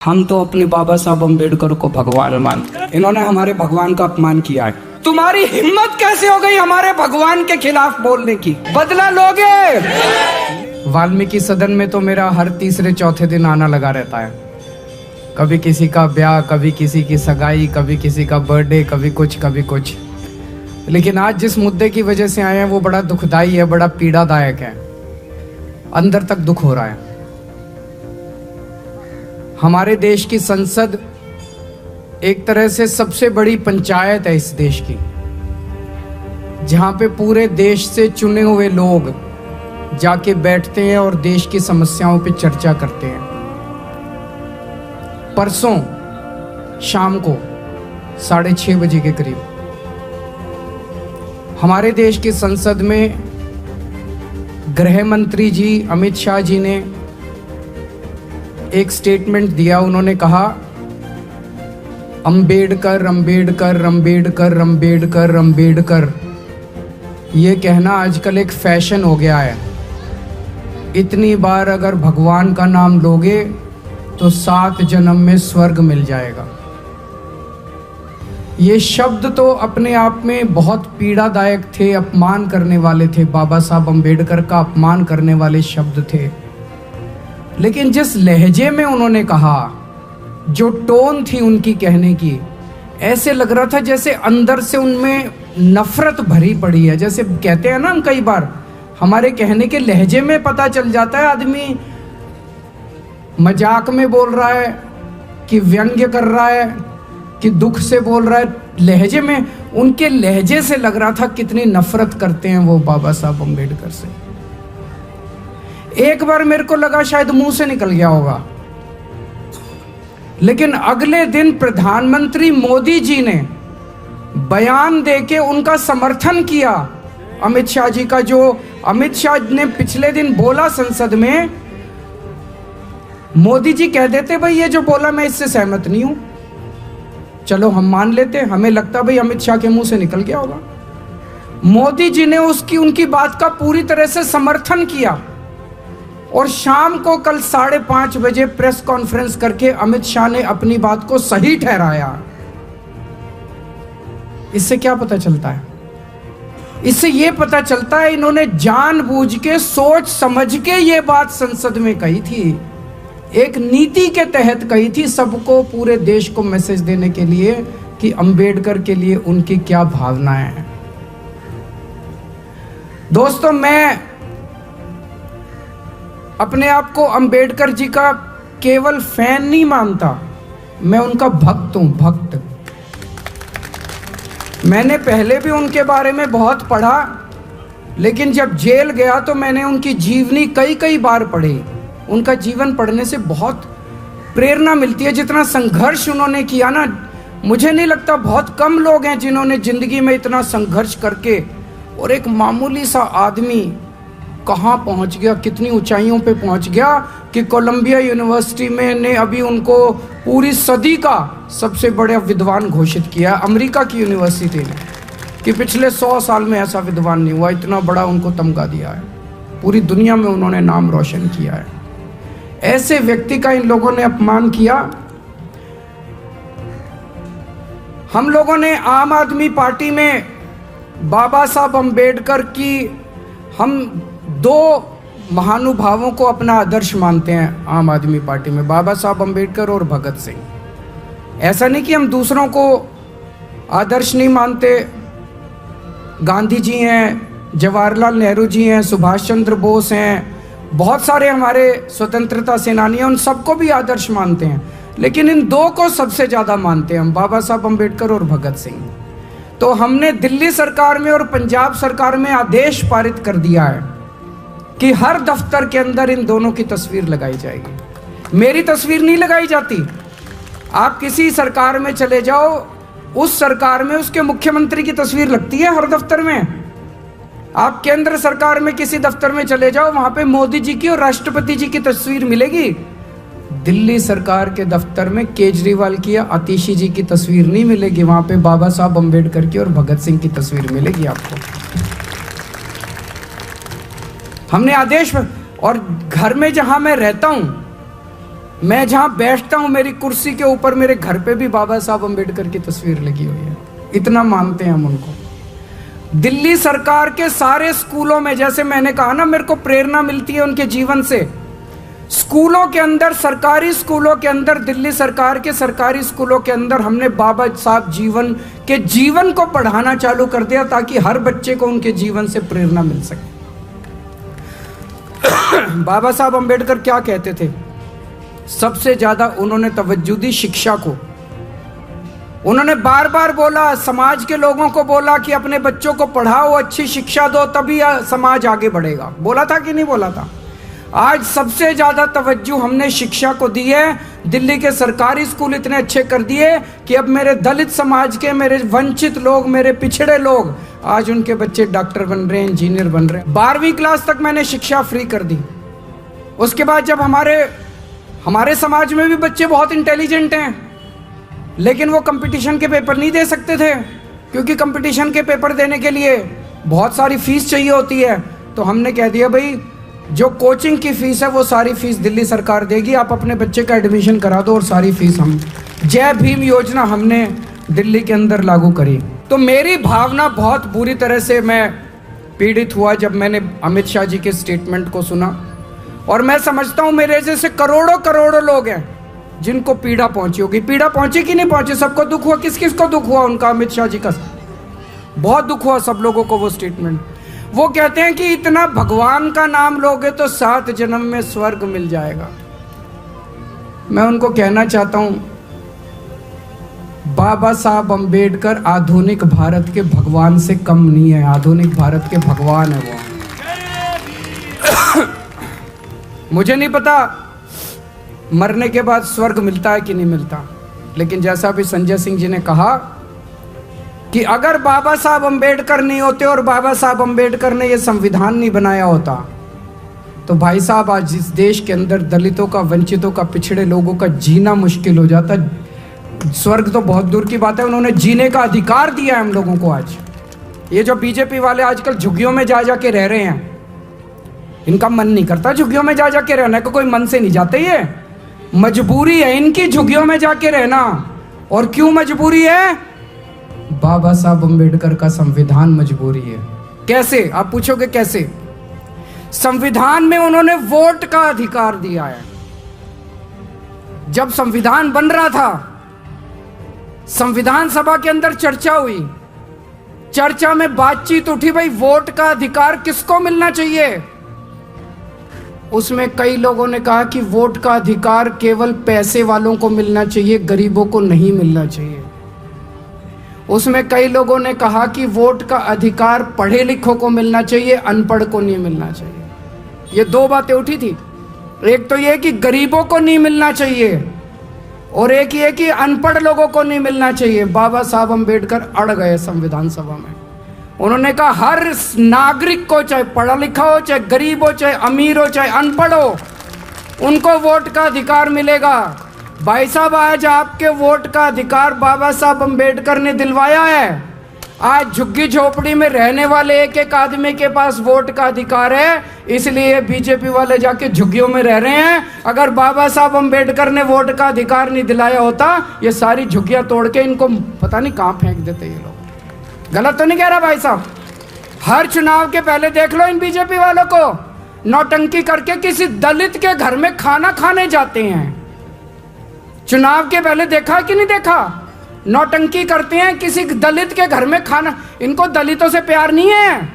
हम तो अपने बाबा साहब अम्बेडकर को भगवान मानते हैं। इन्होंने हमारे भगवान का अपमान किया है। तुम्हारी हिम्मत कैसे हो गई हमारे भगवान के खिलाफ बोलने की? बदला लोगे? वाल्मीकि सदन में तो मेरा हर तीसरे चौथे दिन आना लगा रहता है। कभी किसी का ब्याह, कभी किसी की सगाई, कभी किसी का बर्थडे, कभी कुछ। लेकिन आज जिस मुद्दे की वजह से आए हैं वो बड़ा दुखदाई है, बड़ा पीड़ादायक है। अंदर तक दुख हो रहा है। हमारे देश की संसद एक तरह से सबसे बड़ी पंचायत है इस देश की, जहां पे पूरे देश से चुने हुए लोग जाके बैठते हैं और देश की समस्याओं पे चर्चा करते हैं। परसों शाम को 6:30 बजे के करीब हमारे देश की संसद में गृह मंत्री जी अमित शाह जी ने एक स्टेटमेंट दिया। उन्होंने कहा अंबेडकर अंबेडकर अंबेडकर अंबेडकर अंबेडकर। ये कहना आजकल एक फैशन हो गया है। इतनी बार अगर भगवान का नाम लोगे तो 7 जन्म में स्वर्ग मिल जाएगा। ये शब्द तो अपने आप में बहुत पीड़ादायक थे, अपमान करने वाले थे। बाबा साहब अंबेडकर का अपमान करने वाले शब्द थे। लेकिन जिस लहजे में उन्होंने कहा, जो टोन थी उनकी कहने की, ऐसे लग रहा था जैसे अंदर से उनमें नफरत भरी पड़ी है। जैसे कहते हैं ना हम, कई बार हमारे कहने के लहजे में पता चल जाता है आदमी मजाक में बोल रहा है कि व्यंग्य कर रहा है कि दुख से बोल रहा है। लहजे में, उनके लहजे से लग रहा था कितनी नफरत करते हैं वो बाबा साहब अंबेडकर से। एक बार मेरे को लगा शायद मुंह से निकल गया होगा, लेकिन अगले दिन प्रधानमंत्री मोदी जी ने बयान देके उनका समर्थन किया अमित शाह जी का। जो अमित शाह ने पिछले दिन बोला संसद में, मोदी जी कह देते भाई ये जो बोला मैं इससे सहमत नहीं हूं, चलो हम मान लेते। हमें लगता भाई अमित शाह के मुंह से निकल गया होगा। मोदी जी ने उनकी बात का पूरी तरह से समर्थन किया और शाम को कल 5:30 बजे प्रेस कॉन्फ्रेंस करके अमित शाह ने अपनी बात को सही ठहराया। इससे क्या पता चलता है? इससे यह पता चलता है इन्होंने जानबूझ के, सोच समझ के ये बात संसद में कही थी। एक नीति के तहत कही थी, सबको, पूरे देश को मैसेज देने के लिए कि अंबेडकर के लिए उनकी क्या भावनाएं हैं। दोस्तों, मैं अपने आप को अंबेडकर जी का केवल फैन नहीं मानता, मैं उनका भक्त हूं, भक्त। मैंने पहले भी उनके बारे में बहुत पढ़ा, लेकिन जब जेल गया तो मैंने उनकी जीवनी कई बार पढ़ी। उनका जीवन पढ़ने से बहुत प्रेरणा मिलती है। जितना संघर्ष उन्होंने किया ना, मुझे नहीं लगता बहुत कम लोग हैं जिन्होंने जिंदगी में इतना संघर्ष करके, और एक मामूली सा आदमी कहाँ पहुँच गया, कितनी ऊंचाइयों पे पहुँच गया कि कोलंबिया यूनिवर्सिटी में ने अभी उनको पूरी सदी का सबसे बड़ा विद्वान घोषित किया। अमेरिका की यूनिवर्सिटी ने, कि पिछले 100 साल में ऐसा विद्वान नहीं हुआ, इतना बड़ा उनको तमगा दिया है। पूरी दुनिया में उन्होंने नाम रोशन किया है। ऐसे व्यक्ति का इन लोगों ने अपमान किया। हम लोगों ने आम आदमी पार्टी में बाबा साहब अंबेडकर की, हम 2 महानुभावों को अपना आदर्श मानते हैं आम आदमी पार्टी में, बाबा साहब अंबेडकर और भगत सिंह। ऐसा नहीं कि हम दूसरों को आदर्श नहीं मानते। गांधी जी हैं, जवाहरलाल नेहरू जी हैं, सुभाष चंद्र बोस हैं, बहुत सारे हमारे स्वतंत्रता सेनानी हैं, उन सबको भी आदर्श मानते हैं। लेकिन इन 2 को सबसे ज़्यादा मानते हैं हम, बाबा साहब अंबेडकर और भगत सिंह। तो हमने दिल्ली सरकार में और पंजाब सरकार में आदेश पारित कर दिया है कि हर दफ्तर के अंदर इन दोनों की तस्वीर लगाई जाएगी। मेरी तस्वीर नहीं लगाई जाती। आप किसी सरकार में चले जाओ, उस सरकार में उसके मुख्यमंत्री की तस्वीर लगती है हर दफ्तर में। आप केंद्र सरकार में किसी दफ्तर में चले जाओ, वहां पे मोदी जी की और राष्ट्रपति जी की तस्वीर मिलेगी। दिल्ली सरकार के दफ्तर में केजरीवाल की या आतिशी जी की तस्वीर नहीं मिलेगी, वहां पे बाबा साहब अंबेडकर की और भगत सिंह की तस्वीर मिलेगी आपको। हमने आदेश, और घर में जहां मैं रहता हूं, मैं जहाँ बैठता हूँ मेरी कुर्सी के ऊपर मेरे घर पे भी बाबा साहब अम्बेडकर की तस्वीर लगी हुई है। इतना मानते हैं हम उनको। दिल्ली सरकार के सारे स्कूलों में, जैसे मैंने कहा ना, मेरे को प्रेरणा मिलती है उनके जीवन से। स्कूलों के अंदर, सरकारी स्कूलों के अंदर, दिल्ली सरकार के सरकारी स्कूलों के अंदर हमने बाबा साहब जीवन को पढ़ाना चालू कर दिया ताकि हर बच्चे को उनके जीवन से प्रेरणा मिल सके। बाबा साहब अम्बेडकर क्या कहते थे? सबसे ज्यादा उन्होंने तवज्जो दी शिक्षा को। उन्होंने बार बार बोला, समाज के लोगों को बोला कि अपने बच्चों को पढ़ाओ, अच्छी शिक्षा दो, तभी समाज आगे बढ़ेगा। बोला था कि नहीं बोला था? आज सबसे ज्यादा तवज्जो हमने शिक्षा को दी है। दिल्ली के सरकारी स्कूल इतने अच्छे कर दिए कि अब मेरे दलित समाज के, मेरे वंचित लोग, मेरे पिछड़े लोग, आज उनके बच्चे डॉक्टर बन रहे हैं, इंजीनियर बन रहे हैं। 12वीं क्लास तक मैंने शिक्षा फ्री कर दी। उसके बाद जब हमारे समाज में भी बच्चे बहुत इंटेलिजेंट हैं, लेकिन वो कंपटीशन के पेपर नहीं दे सकते थे, क्योंकि कंपटीशन के पेपर देने के लिए बहुत सारी फीस चाहिए होती है। तो हमने कह दिया, भाई जो कोचिंग की फीस है वो सारी फीस दिल्ली सरकार देगी, आप अपने बच्चे का एडमिशन करा दो और सारी फीस हम। जय भीम योजना हमने दिल्ली के अंदर लागू करी। तो मेरी भावना बहुत बुरी तरह से मैं पीड़ित हुआ जब मैंने अमित शाह जी के स्टेटमेंट को सुना। और मैं समझता हूँ मेरे जैसे करोड़ों करोड़ों लोग हैं जिनको पीड़ा पहुंची होगी। पीड़ा पहुंची कि नहीं पहुंची? सबको दुख हुआ। किस किस को दुख हुआ उनका? अमित शाह जी का बहुत दुख हुआ सब लोगों को वो स्टेटमेंट। वो कहते हैं कि इतना भगवान का नाम लोगे तो 7 जन्म में स्वर्ग मिल जाएगा। मैं उनको कहना चाहता हूं, बाबा साहब अम्बेडकर आधुनिक भारत के भगवान से कम नहीं है। आधुनिक भारत के भगवान है वो। मुझे नहीं पता मरने के बाद स्वर्ग मिलता है कि नहीं मिलता, लेकिन जैसा अभी संजय सिंह जी ने कहा कि अगर बाबा साहब अम्बेडकर नहीं होते और बाबा साहब अम्बेडकर ने ये संविधान नहीं बनाया होता, तो भाई साहब आज इस देश के अंदर दलितों का, वंचितों का, पिछड़े लोगों का जीना मुश्किल हो जाता। स्वर्ग तो बहुत दूर की बात है, उन्होंने जीने का अधिकार दिया है हम लोगों को। आज ये जो बीजेपी वाले आजकल झुग्गियों में जा जा के रह रहे हैं, इनका मन नहीं करता झुग्गियों में जा जा के रहने का, कोई मन से नहीं जाते, ये मजबूरी है इनकी झुग्गियों में जाके रहना। और क्यों मजबूरी है? बाबा साहब अम्बेडकर का संविधान मजबूरी है। कैसे? आप पूछोगे कैसे? संविधान में उन्होंने वोट का अधिकार दिया है। जब संविधान बन रहा था, संविधान सभा के अंदर चर्चा हुई, चर्चा में बातचीत उठी, भाई वोट का अधिकार किसको मिलना चाहिए? उसमें कई लोगों ने कहा कि वोट का अधिकार केवल पैसे वालों को मिलना चाहिए, गरीबों को नहीं मिलना चाहिए। उसमें कई लोगों ने कहा कि वोट का अधिकार पढ़े लिखों को मिलना चाहिए, अनपढ़ को नहीं मिलना चाहिए। ये 2 बातें उठी थी। एक तो ये कि गरीबों को नहीं मिलना चाहिए, और एक ये कि अनपढ़ लोगों को नहीं मिलना चाहिए। बाबा साहब अम्बेडकर अड़ गए संविधान सभा में। उन्होंने कहा हर नागरिक को, चाहे पढ़ा लिखा हो, चाहे गरीब हो, चाहे अमीर हो, चाहे अनपढ़ हो, उनको वोट का अधिकार मिलेगा। भाई साहब आज आपके वोट का अधिकार बाबा साहब अम्बेडकर ने दिलवाया है। आज झुग्गी झोपड़ी में रहने वाले एक एक आदमी के पास वोट का अधिकार है, इसलिए बीजेपी वाले जाके झुग्गियों में रह रहे हैं। अगर बाबा साहब अम्बेडकर ने वोट का अधिकार नहीं दिलाया होता, ये सारी झुग्गियां तोड़ के इनको पता नहीं कहां फेंक देते ये लोग। गलत तो नहीं कह रहा भाई साहब? हर चुनाव के पहले देख लो इन बीजेपी वालों को, नौटंकी करके किसी दलित के घर में खाना खाने जाते हैं। चुनाव के पहले देखा कि नहीं देखा? नौटंकी करते हैं किसी दलित के घर में खाना। इनको दलितों से प्यार नहीं है,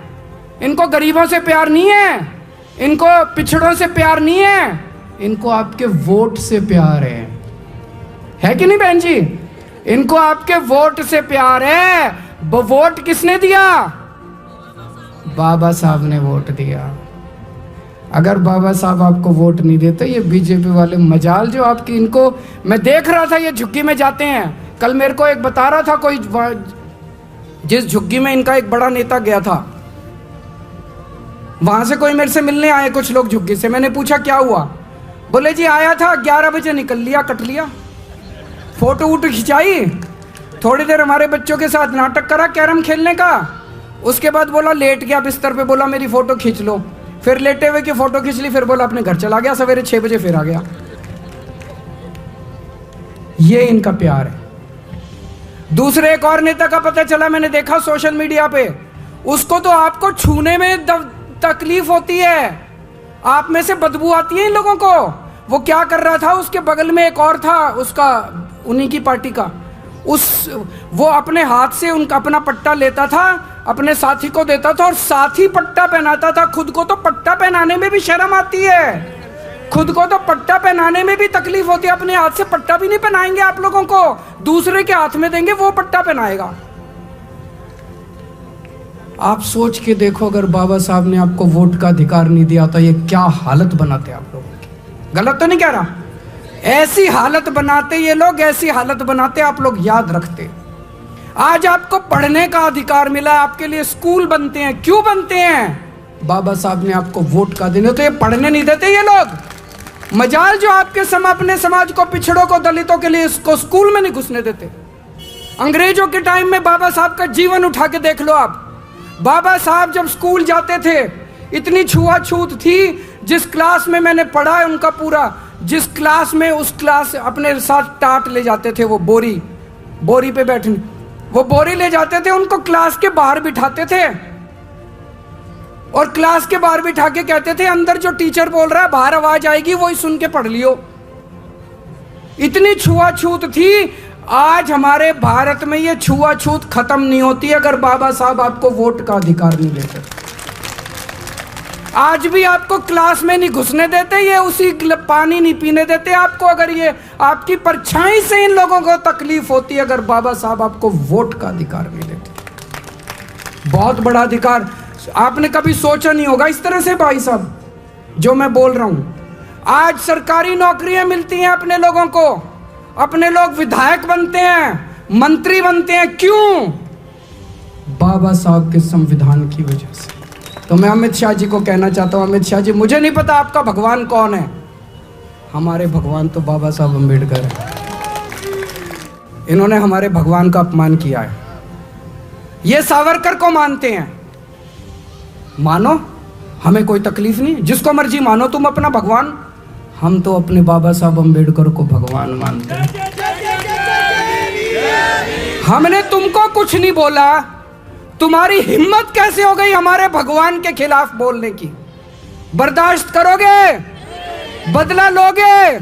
इनको गरीबों से प्यार नहीं है, इनको पिछड़ों से प्यार नहीं है, इनको आपके वोट से प्यार है कि नहीं बहन जी? इनको आपके वोट से प्यार है। वो वोट किसने दिया? बाबा साहब ने वोट दिया। अगर बाबा साहब आपको वोट नहीं देते, ये बीजेपी वाले मजाल जो आपकी, इनको मैं देख रहा था ये झुग्गी में जाते हैं। कल मेरे को एक बता रहा था कोई, जिस झुग्गी में इनका एक बड़ा नेता गया था, वहां से कोई मेरे से मिलने आए कुछ लोग झुग्गी से। मैंने पूछा क्या हुआ? बोले जी आया था, 11 बजे निकल लिया, कट लिया। फोटो वोटो खिंचाई, थोड़ी देर हमारे बच्चों के साथ नाटक करा कैरम खेलने का, उसके बाद बोला लेट गया बिस्तर पे, बोला मेरी फोटो खींच लो। फिर लेटे हुए की फोटो खींच ली, फिर बोला अपने घर चला गया। सवेरे 6 बजे फिर आ गया। ये इनका प्यार है। दूसरे एक और नेता का पता चला, मैंने देखा सोशल मीडिया पे, उसको तो आपको छूने में तकलीफ होती है, आप में से बदबू आती है इन लोगों को। वो क्या कर रहा था, उसके बगल में एक और था उसका, उन्हीं की पार्टी का, वो अपने हाथ से उनका अपना पट्टा लेता था, अपने साथी को देता था और साथी पट्टा पहनाता था। खुद को तो पट्टा पहनाने में भी शर्म आती है, खुद को तो पट्टा पहनाने में भी तकलीफ होती है। अपने हाथ से पट्टा भी नहीं पहनाएंगे आप लोगों को, दूसरे के हाथ में देंगे, वो पट्टा पहनाएगा। आप सोच के देखो, अगर बाबा साहब ने आपको वोट का अधिकार नहीं दिया तो ये क्या हालत बनाते आप लोगों की। गलत तो नहीं कह रहा, ऐसी हालत बनाते ये लोग, ऐसी हालत बनाते आप लोग याद रखते। आज आपको पढ़ने का अधिकार मिला, आपके लिए स्कूल बनते हैं, क्यों बनते हैं? बाबा साहब ने आपको वोट का देने, तो ये पढ़ने नहीं देते ये लोग। मजाल जो आपके अपने समाज को, पिछड़ों को, दलितों के लिए इसको स्कूल में नहीं घुसने देते। अंग्रेजों के टाइम में बाबा साहब का जीवन उठा के देख लो आप। बाबा साहब जब स्कूल जाते थे, इतनी छुआछूत थी। जिस क्लास में मैंने पढ़ा है उनका पूरा, जिस क्लास में, उस क्लास अपने साथ टाट ले जाते थे, वो बोरी पे बैठने, वो बोरी ले जाते थे, उनको क्लास के बाहर बिठाते थे और क्लास के बाहर बिठा के कहते थे अंदर जो टीचर बोल रहा है बाहर आवाज आएगी, वही सुन के पढ़ लियो। इतनी छुआछूत थी। आज हमारे भारत में ये छुआछूत खत्म नहीं होती अगर बाबा साहब आपको वोट का अधिकार नहीं देते। आज भी आपको क्लास में नहीं घुसने देते, ये उसी पानी नहीं पीने देते आपको, अगर ये आपकी परछाई से इन लोगों को तकलीफ होती है अगर बाबा साहब आपको वोट का अधिकार नहीं देते। बहुत बड़ा अधिकार, आपने कभी सोचा नहीं होगा इस तरह से भाई साहब जो मैं बोल रहा हूं। आज सरकारी नौकरियां मिलती हैं अपने लोगों को, अपने लोग विधायक बनते हैं, मंत्री बनते हैं, क्यों? बाबा साहब के संविधान की वजह से। तो मैं अमित शाह जी को कहना चाहता हूं, अमित शाह जी, मुझे नहीं पता आपका भगवान कौन है, हमारे भगवान तो बाबा साहब अम्बेडकर है। इन्होंने हमारे भगवान का अपमान किया है। ये सावरकर को मानते हैं, मानो, हमें कोई तकलीफ नहीं, जिसको मर्जी मानो तुम अपना भगवान। हम तो अपने बाबा साहब अम्बेडकर को भगवान मानते हैं। हमने तुमको कुछ नहीं बोला, तुम्हारी हिम्मत कैसे हो गई हमारे भगवान के खिलाफ बोलने की? बर्दाश्त करोगे? बदला लोगे?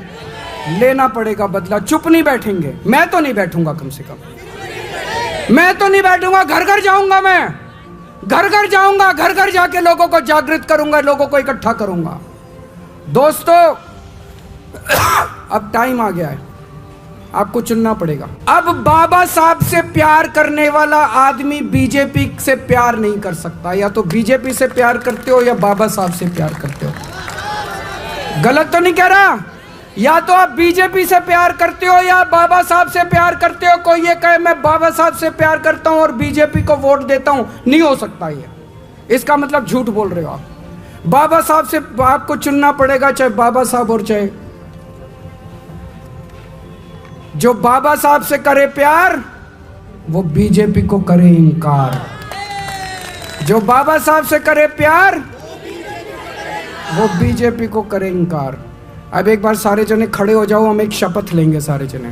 लेना पड़ेगा बदला, चुप नहीं बैठेंगे। मैं तो नहीं बैठूंगा, कम से कम मैं तो नहीं बैठूंगा। घर घर जाऊंगा, मैं घर घर जाऊंगा, घर घर जाके लोगों को जागृत करूंगा, लोगों को इकट्ठा करूंगा। दोस्तों, अब टाइम आ गया है, आपको चुनना पड़ेगा। अब बाबा साहब से प्यार करने वाला आदमी बीजेपी से प्यार नहीं कर सकता। या तो बीजेपी से प्यार करते हो या बाबा साहब से प्यार करते हो। गलत तो नहीं कह रहा? या तो आप बीजेपी से प्यार करते हो या बाबा साहब से प्यार करते हो। कोई ये कहे मैं बाबा साहब से प्यार करता हूं और बीजेपी को वोट देता हूं, नहीं हो सकता ये। इसका मतलब झूठ बोल रहे हो आप। बाबा साहब से आपको चुनना पड़ेगा, चाहे बाबा साहब और चाहे जो बाबा साहब से करे प्यार वो बीजेपी को करे इनकार। जो बाबा साहब से करे प्यार वो बीजेपी को करे इनकार। अब एक बार सारे जने खड़े हो जाओ, हम एक शपथ लेंगे सारे जने।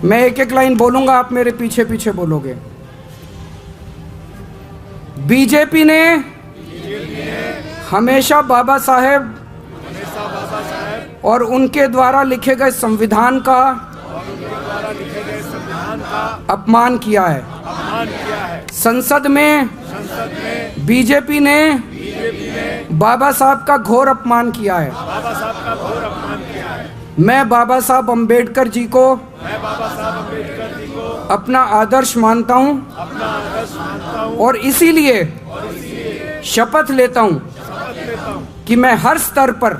मैं एक एक लाइन बोलूंगा, आप मेरे पीछे पीछे बोलोगे। बीजेपी ने हमेशा बाबा साहेब और उनके द्वारा लिखे गए संविधान का अपमान किया है। संसद में बीजेपी ने बाबा साहब का घोर अपमान किया है। मैं बाबा साहब अम्बेडकर जी को अपना आदर्श मानता हूं और इसीलिए शपथ लेता हूं कि मैं हर स्तर पर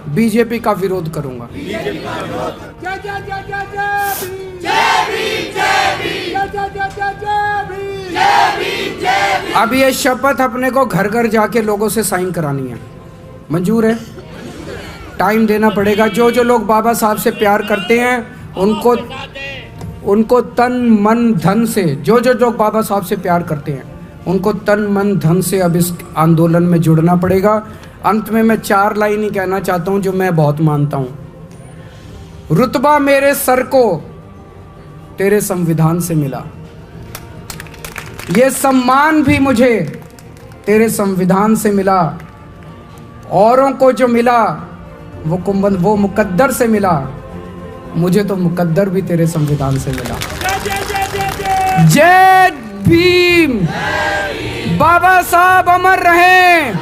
बीजेपी का विरोध करूंगा। अब ये शपथ अपने को घर घर जाके लोगों से साइन करानी है। मंजूर है? टाइम देना पड़ेगा। जो जो लोग बाबा साहब से प्यार करते हैं उनको तन मन धन से, जो जो लोग बाबा साहब से प्यार करते हैं उनको तन मन धन से अब इस आंदोलन में जुड़ना पड़ेगा। अंत में मैं 4 लाइन ही कहना चाहता हूं जो मैं बहुत मानता हूं। रुतबा मेरे सर को तेरे संविधान से मिला, ये सम्मान भी मुझे तेरे संविधान से मिला। औरों को जो मिला वो मुकद्दर से मिला, मुझे तो मुकद्दर भी तेरे संविधान से मिला। जय भीम, बाबा साहब अमर रहें।